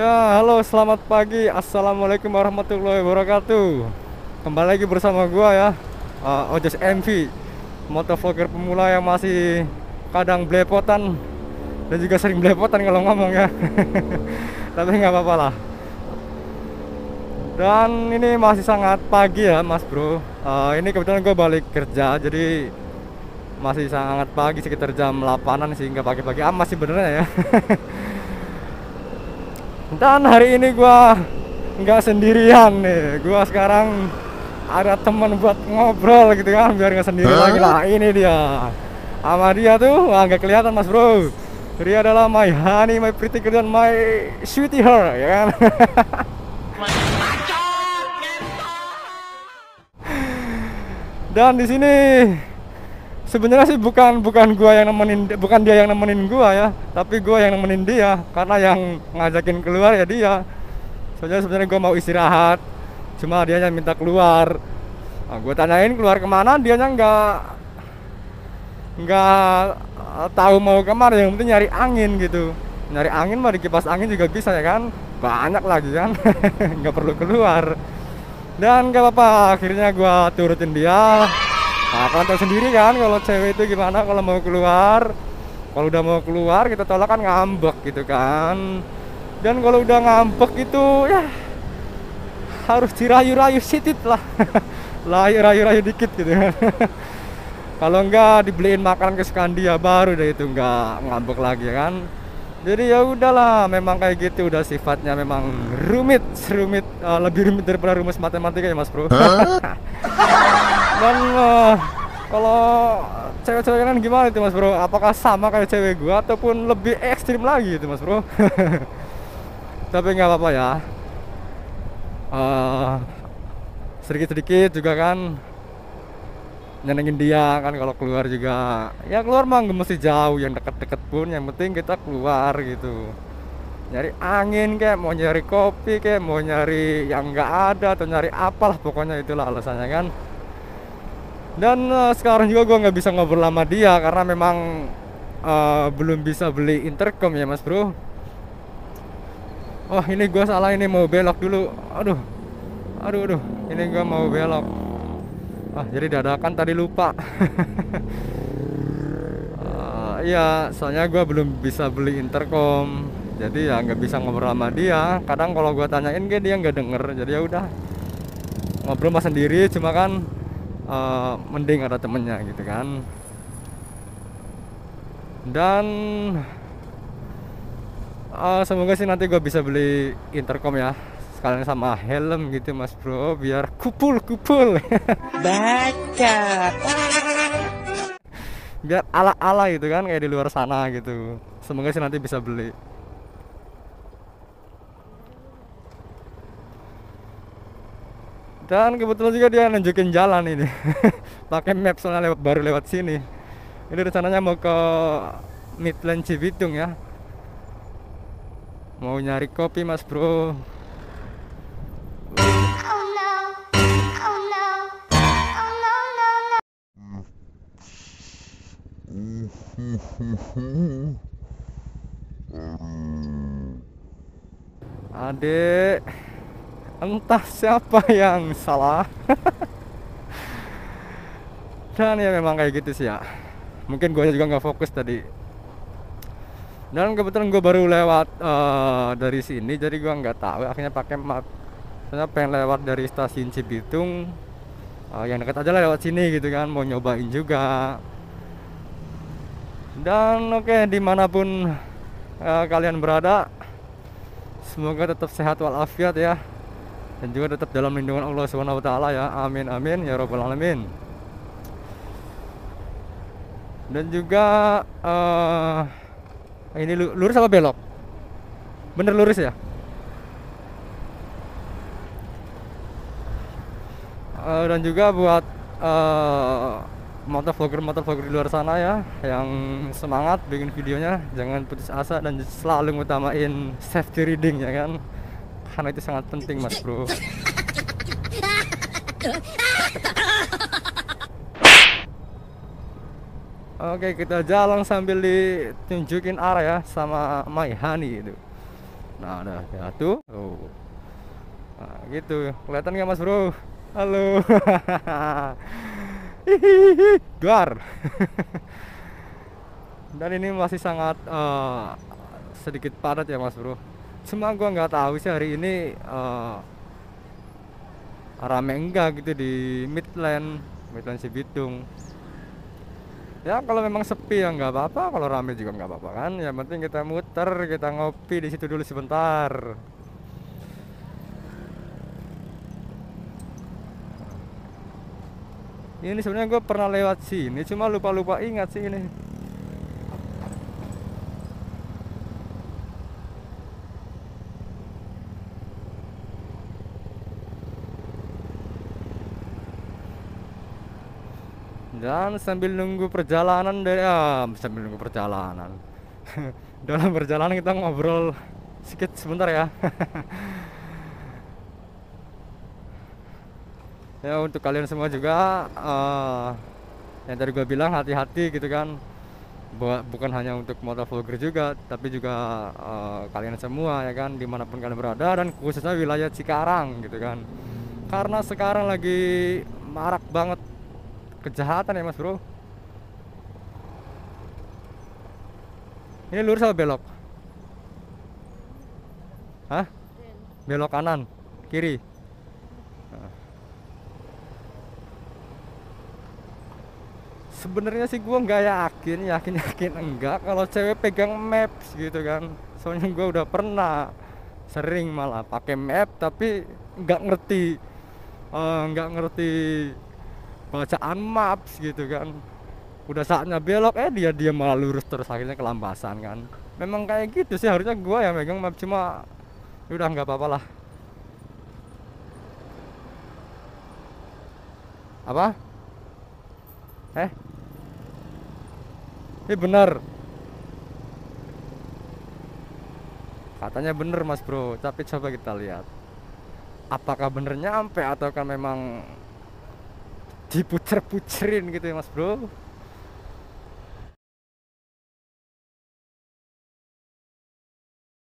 Ya, halo, selamat pagi. Assalamualaikum warahmatullahi wabarakatuh. Kembali lagi bersama gua ya, Ojas MV, motovlogger pemula yang masih kadang belepotan dan juga sering belepotan kalau ngomong ya. Tapi nggak apa-apa lah. Dan ini masih sangat pagi ya, Mas Bro. Ini kebetulan gue balik kerja, jadi masih sangat pagi sekitar jam 8-an sih, nggak pagi-pagi amat sih benernya ya. Dan hari ini gua nggak sendirian nih. Gua sekarang ada teman buat ngobrol gitu kan, biar nggak sendiri lagi lah. Ini dia. Sama dia tuh, wah nggak kelihatan Mas Bro. Dia adalah my honey, my pretty girl, dan my sweetie her, ya kan? Dan di sini sebenarnya sih bukan bukan gua yang nemenin, bukan dia yang nemenin gua ya, tapi gua yang nemenin dia karena yang ngajakin keluar ya dia. Soalnya sebenarnya gua mau istirahat, cuma dia yang minta keluar. Nah, gua tanyain keluar kemana, dianya nggak tahu mau kemana, yang penting nyari angin gitu. Nyari angin mah di kipas angin juga bisa ya kan, banyak lagi kan. Nggak perlu keluar. Dan gak apa-apa, akhirnya gua turutin dia. Nah, kalian tahu sendiri kan kalau cewek itu gimana kalau mau keluar. Kalau udah mau keluar kita tolak kan ngambek gitu kan. Dan kalau udah ngambek itu ya harus dirayu-rayu sitit lah. Rayu-rayu dikit gitu kan. Kalau enggak dibeliin makanan kesukaan dia baru deh itu enggak ngambek lagi kan. Jadi ya udahlah, memang kayak gitu, udah sifatnya memang rumit, lebih rumit daripada rumus matematika ya Mas Bro. Dan kalau cewek-cewek kan gimana itu Mas Bro? Apakah sama kayak cewek gua ataupun lebih ekstrim lagi itu Mas Bro? Tapi nggak apa-apa ya. Sedikit-sedikit juga kan nyenengin dia kan, kalau keluar juga ya keluar mah nggak mesti jauh, yang deket-deket pun yang penting kita keluar gitu, nyari angin kayak mau nyari kopi kayak mau nyari yang nggak ada atau nyari apalah, pokoknya itulah alasannya kan. Dan sekarang juga gua nggak bisa ngobrol sama dia karena memang belum bisa beli intercom ya Mas Bro. Oh ini gua salah, ini mau belok dulu, aduh ini gua mau belok. Jadi dadakan tadi lupa. Iya, soalnya gue belum bisa beli intercom, jadi ya nggak bisa ngobrol sama dia. Kadang kalau gue tanyain dia nggak denger, jadi ya udah ngobrol mas sendiri. Cuma kan mending ada temennya gitu kan. Dan semoga sih nanti gue bisa beli intercom ya, sekalian sama helm gitu Mas Bro, biar kupul baca, biar ala-ala gitu kan, kayak di luar sana gitu. Semoga sih nanti bisa beli. Dan kebetulan juga dia nunjukin jalan ini. Pakai map, soalnya baru lewat sini. Ini rencananya mau ke Midland Cibitung ya, mau nyari kopi Mas Bro. Adek, entah siapa yang salah. Dan ya memang kayak gitu sih ya, mungkin gue juga nggak fokus tadi. Dan kebetulan gue baru lewat dari sini, jadi gue nggak tahu, akhirnya pakai map. Soalnya pengen lewat dari stasiun Cibitung, yang dekat aja lah lewat sini gitu kan, mau nyobain juga. Dan oke, dimanapun kalian berada, semoga tetap sehat walafiat ya, dan juga tetap dalam lindungan Allah Subhanahu wa taala ya. Amin amin ya robbal alamin. Dan juga ini lurus apa belok? Bener lurus ya? Dan juga buat motovlogger di luar sana ya, yang semangat bikin videonya, jangan putus asa dan selalu ngutamain safety reading ya kan, karena itu sangat penting Mas Bro. Oke, kita jalan sambil ditunjukin arah ya sama My Honey itu. Nah udah jatuh. Oh. Nah, gitu kelihatan nggak mas bro? Halo. Hihihi, gar. Dan ini masih sangat sedikit padat ya mas bro. Cuma gua nggak tahu sih hari ini rame enggak gitu di Midland, Midland Cibitung. Ya kalau memang sepi ya nggak apa-apa, kalau rame juga nggak apa-apa kan. Yang penting kita muter, kita ngopi di situ dulu sebentar. Ini sebenarnya gue pernah lewat sini, cuma lupa-lupa ingat sih ini. Dan sambil nunggu perjalanan dari sambil nunggu perjalanan. Dalam perjalanan kita ngobrol sedikit sebentar ya. Ya untuk kalian semua juga yang tadi gue bilang hati-hati gitu kan. Bukan hanya untuk motovlogger juga, tapi juga kalian semua ya kan, dimanapun kalian berada, dan khususnya wilayah Cikarang gitu kan, karena sekarang lagi marak banget kejahatan ya mas bro. Ini lurus apa belok? Hah? Belok kanan, kiri. Sebenarnya sih gua nggak yakin enggak kalau cewek pegang maps gitu kan. Soalnya gua udah pernah sering malah pakai map tapi nggak ngerti nggak ngerti bacaan maps gitu kan. Udah saatnya belok dia malah lurus terus, akhirnya kelambasan kan. Memang kayak gitu sih harusnya gua yang megang map, cuma udah nggak apa-apa lah. Apa? Eh, ini bener. Katanya bener mas bro, tapi coba kita lihat apakah bener nyampe atau kan memang dipucer-pucerin gitu ya mas bro.